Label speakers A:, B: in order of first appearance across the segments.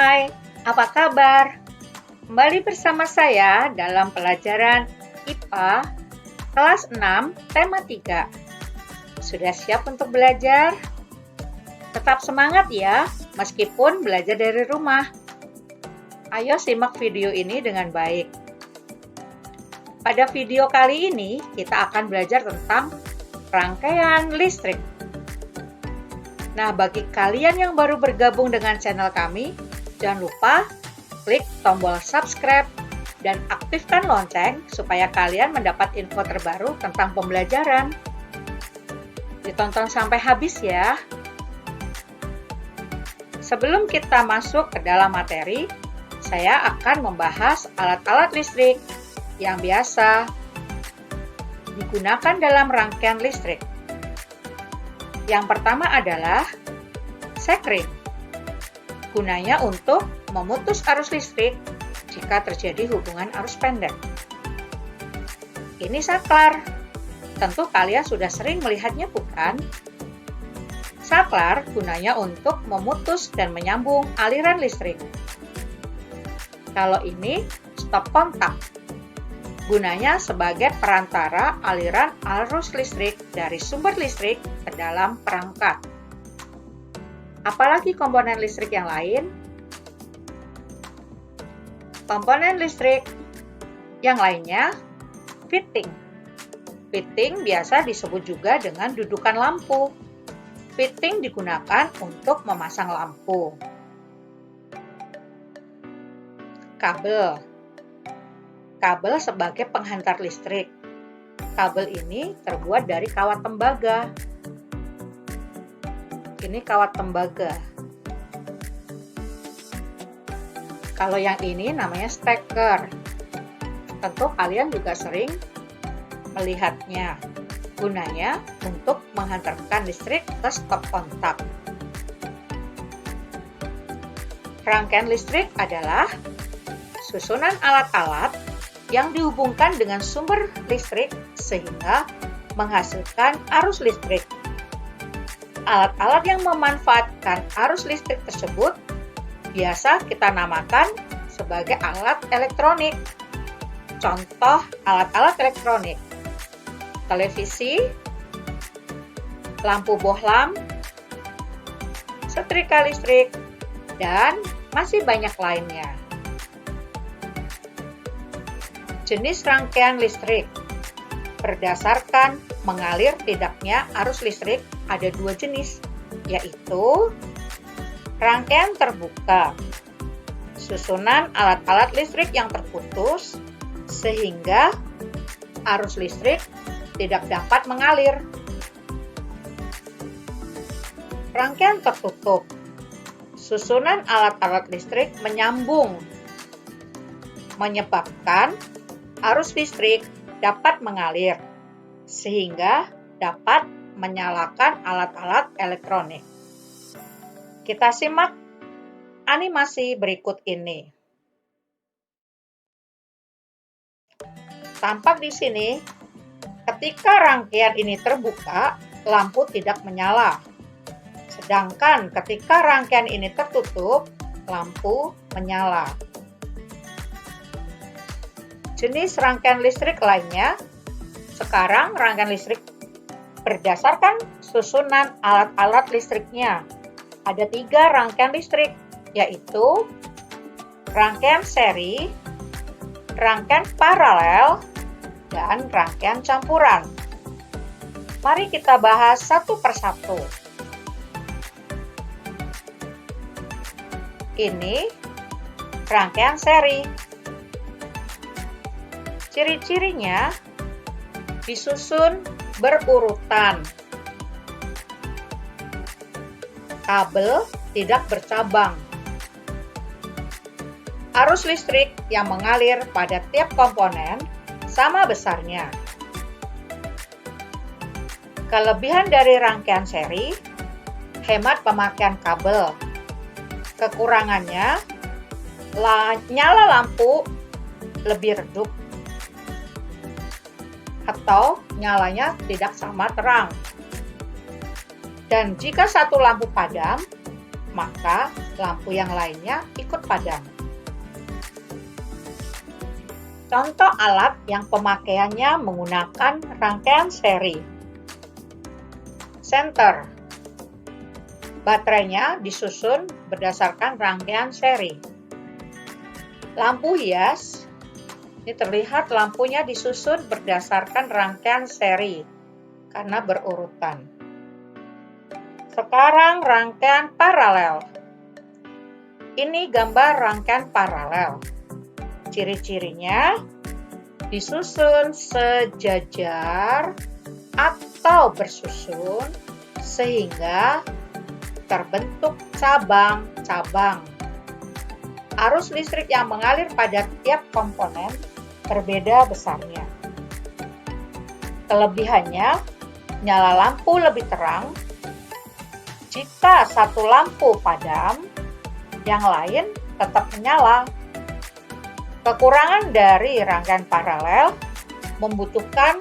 A: Hai, apa kabar? Kembali bersama saya dalam pelajaran IPA kelas 6, tema 3. Sudah siap untuk belajar? Tetap semangat ya, meskipun belajar dari rumah. Ayo simak video ini dengan baik. Pada video kali ini, kita akan belajar tentang rangkaian listrik. Nah, bagi kalian yang baru bergabung dengan channel kami, jangan lupa klik tombol subscribe dan aktifkan lonceng supaya kalian mendapat info terbaru tentang pembelajaran. Ditonton sampai habis ya. Sebelum kita masuk ke dalam materi, saya akan membahas alat-alat listrik yang biasa digunakan dalam rangkaian listrik. Yang pertama adalah sekring. Gunanya untuk memutus arus listrik jika terjadi hubungan arus pendek. Ini saklar. Tentu kalian sudah sering melihatnya, bukan? Saklar gunanya untuk memutus dan menyambung aliran listrik. Kalau ini stop kontak. Gunanya sebagai perantara aliran arus listrik dari sumber listrik ke dalam perangkat. Apalagi komponen listrik yang lain? Komponen listrik yang lainnya, fitting. Fitting biasa disebut juga dengan dudukan lampu. Fitting digunakan untuk memasang lampu. Kabel. Kabel sebagai penghantar listrik. Kabel ini terbuat dari kawat tembaga. Ini kawat tembaga. Kalau yang ini namanya steker. Tentu kalian juga sering melihatnya. Gunanya untuk menghantarkan listrik ke stop kontak. Rangkaian listrik adalah susunan alat-alat yang dihubungkan dengan sumber listrik sehingga menghasilkan arus listrik. Alat-alat yang memanfaatkan arus listrik tersebut biasa kita namakan sebagai alat elektronik. Contoh alat-alat elektronik: televisi, lampu bohlam, setrika listrik, dan masih banyak lainnya. Jenis rangkaian listrik. Berdasarkan mengalir tidaknya arus listrik, ada dua jenis, yaitu rangkaian terbuka. Susunan alat-alat listrik yang terputus sehingga arus listrik tidak dapat mengalir. Rangkaian tertutup. Susunan alat-alat listrik menyambung, menyebabkan arus listrik dapat mengalir, sehingga dapat menyalakan alat-alat elektronik. Kita simak animasi berikut ini. Tampak di sini, ketika rangkaian ini terbuka, lampu tidak menyala. Sedangkan ketika rangkaian ini tertutup, lampu menyala. Jenis rangkaian listrik lainnya. Sekarang rangkaian listrik berdasarkan susunan alat-alat listriknya. Ada 3 rangkaian listrik, yaitu rangkaian seri, rangkaian paralel, dan rangkaian campuran. Mari kita bahas satu persatu. Ini rangkaian seri. Ciri-cirinya disusun berurutan. Kabel tidak bercabang. Arus listrik yang mengalir pada tiap komponen sama besarnya. Kelebihan dari rangkaian seri, hemat pemakaian kabel. Kekurangannya, nyala lampu lebih redup atau nyalanya tidak sama terang. Dan jika satu lampu padam, maka lampu yang lainnya ikut padam. Contoh alat yang pemakaiannya menggunakan rangkaian seri. Senter. Baterainya disusun berdasarkan rangkaian seri. Lampu hias. Ini terlihat lampunya disusun berdasarkan rangkaian seri karena berurutan. Sekarang rangkaian paralel. Ini gambar rangkaian paralel. Ciri-cirinya disusun sejajar atau bersusun sehingga terbentuk cabang-cabang. Arus listrik yang mengalir pada tiap komponen berbeda besarnya. Kelebihannya, nyala lampu lebih terang. Jika satu lampu padam, yang lain tetap menyala. Kekurangan dari rangkaian paralel membutuhkan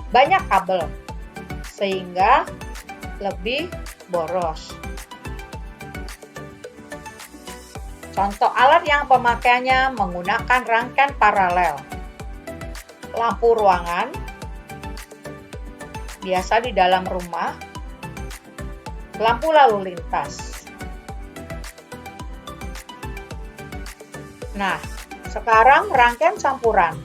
A: banyak kabel, sehingga lebih boros. Contoh alat yang pemakaiannya menggunakan rangkaian paralel. Lampu ruangan, biasa di dalam rumah. Lampu lalu lintas. Nah, sekarang rangkaian campuran.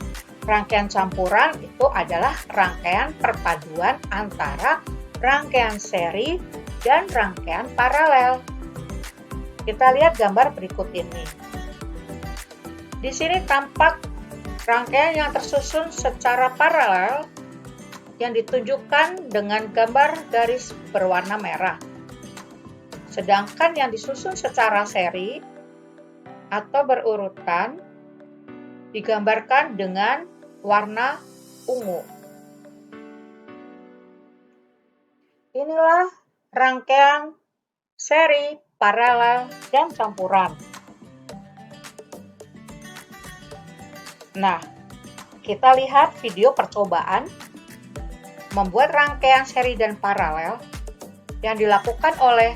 A: Rangkaian campuran itu adalah rangkaian perpaduan antara rangkaian seri dan rangkaian paralel. Kita lihat gambar berikut ini. Di sini tampak rangkaian yang tersusun secara paralel yang ditunjukkan dengan gambar garis berwarna merah. Sedangkan yang disusun secara seri atau berurutan digambarkan dengan warna ungu. Inilah rangkaian seri, paralel, dan campuran. Nah, kita lihat video percobaan membuat rangkaian seri dan paralel yang dilakukan oleh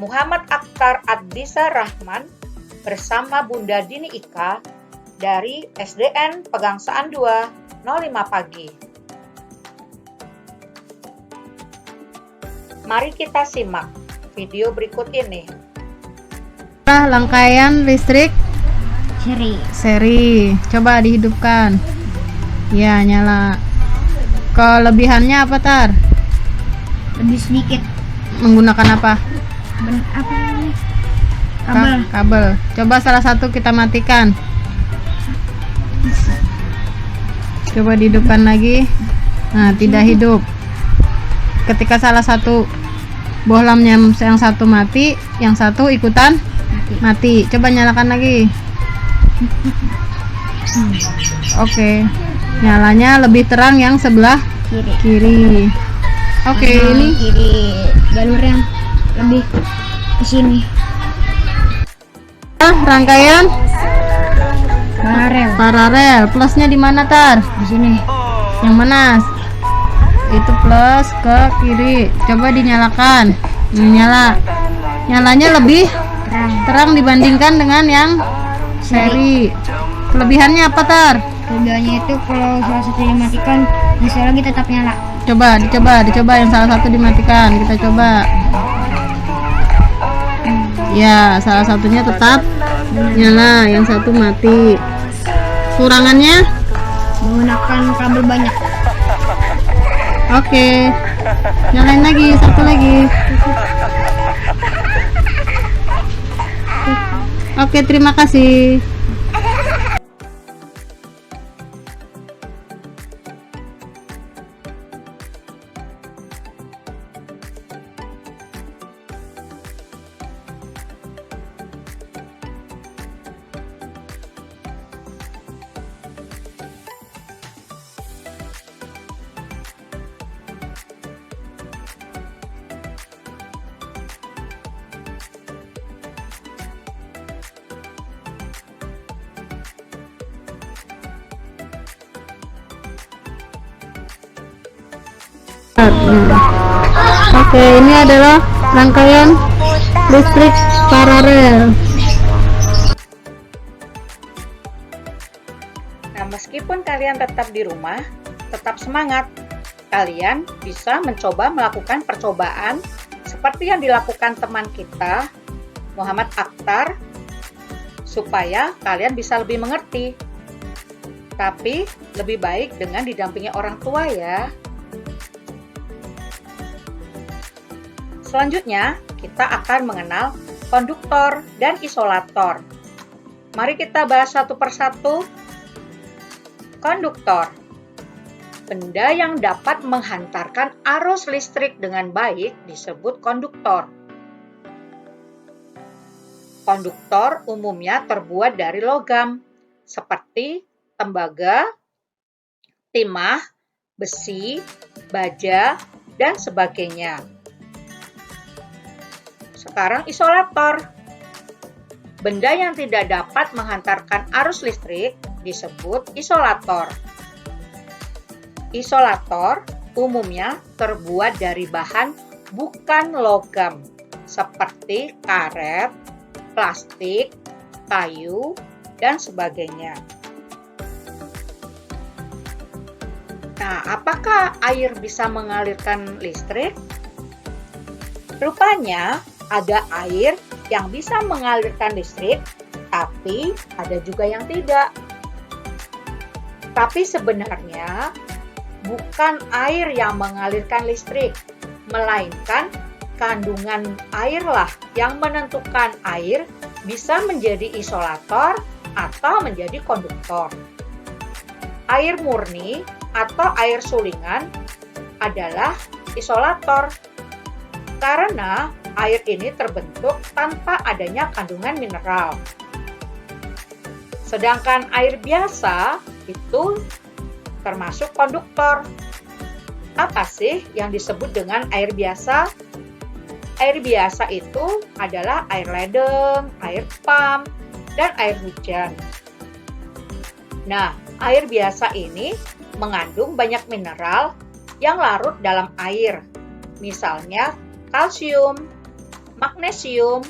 A: Muhammad Akhtar Adisa Rahman bersama Bunda Dini Ika dari SDN Pegangsaan 2, 05 pagi. Mari kita simak video berikut ini.
B: Rangkaian listrik seri. Coba dihidupkan. Ya, nyala. Kelebihannya apa, Tar?
C: Lebih sedikit.
B: Menggunakan apa?
C: Apa ini? Kabel.
B: Kabel. Coba salah satu kita matikan. Coba dihidupkan lagi. Nah, tidak hidup. Ketika salah satu bohlamnya yang satu mati, yang satu ikutan mati. Coba nyalakan lagi. Oke. Nyalanya lebih terang yang sebelah kiri. Oke, ini
C: kiri jalur yang lebih ke sini.
B: Rangkaian paralel. Plusnya di mana, Tar?
C: Di sini.
B: Yang mana? Itu plus ke kiri. Coba dinyalakan. Nyala. Nyalanya lebih terang dibandingkan dengan yang seri. Kelebihannya apa, Tar?
C: Kelebihannya itu kalau salah satu dimatikan, bisa lagi tetap nyala.
B: Dicoba yang salah satu dimatikan. Kita coba. Ya, salah satunya tetap nyala, yang satu mati. Kurangannya?
C: Menggunakan kabel banyak.
B: Oke. Nyalain lagi, satu lagi. Oke, terima kasih. Oke, ini adalah rangkaian
C: listrik paralel.
A: Nah, meskipun kalian tetap di rumah, tetap semangat. Kalian bisa mencoba melakukan percobaan seperti yang dilakukan teman kita, Muhammad Akhtar, supaya kalian bisa lebih mengerti. Tapi lebih baik dengan didampingi orang tua ya. Selanjutnya, kita akan mengenal konduktor dan isolator. Mari kita bahas satu persatu. Konduktor, benda yang dapat menghantarkan arus listrik dengan baik disebut konduktor. Konduktor umumnya terbuat dari logam, seperti tembaga, timah, besi, baja, dan sebagainya. Sekarang isolator. Benda yang tidak dapat menghantarkan arus listrik disebut isolator. Isolator umumnya terbuat dari bahan bukan logam, seperti karet, plastik, kayu, dan sebagainya. Nah, apakah air bisa mengalirkan listrik? Rupanya ada air yang bisa mengalirkan listrik, tapi ada juga yang tidak. Tapi sebenarnya bukan air yang mengalirkan listrik, melainkan kandungan airlah yang menentukan air bisa menjadi isolator atau menjadi konduktor. Air murni atau air sulingan adalah isolator, karena air ini terbentuk tanpa adanya kandungan mineral. Sedangkan air biasa itu termasuk konduktor. Apa sih yang disebut dengan air biasa? Air biasa itu adalah air ledeng, air pump, dan air hujan. Nah, air biasa ini mengandung banyak mineral yang larut dalam air. Misalnya kalsium, magnesium,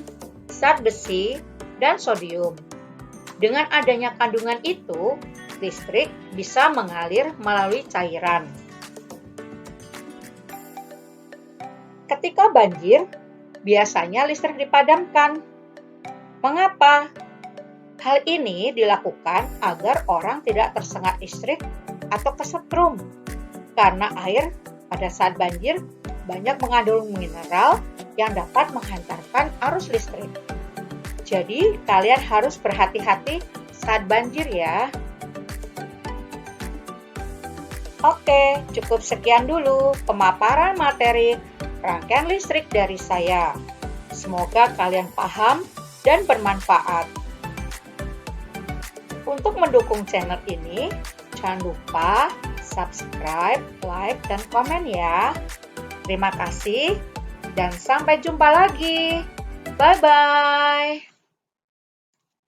A: zat besi, dan sodium. Dengan adanya kandungan itu, listrik bisa mengalir melalui cairan. Ketika banjir, biasanya listrik dipadamkan. Mengapa? Hal ini dilakukan agar orang tidak tersengat listrik atau kesetrum, karena air pada saat banjir banyak mengandung mineral yang dapat menghantarkan arus listrik. Jadi, kalian harus berhati-hati saat banjir ya. Oke, cukup sekian dulu pemaparan materi rangkaian listrik dari saya. Semoga kalian paham dan bermanfaat. Untuk mendukung channel ini, jangan lupa subscribe, like, dan komen ya. Terima kasih dan sampai jumpa lagi. Bye-bye.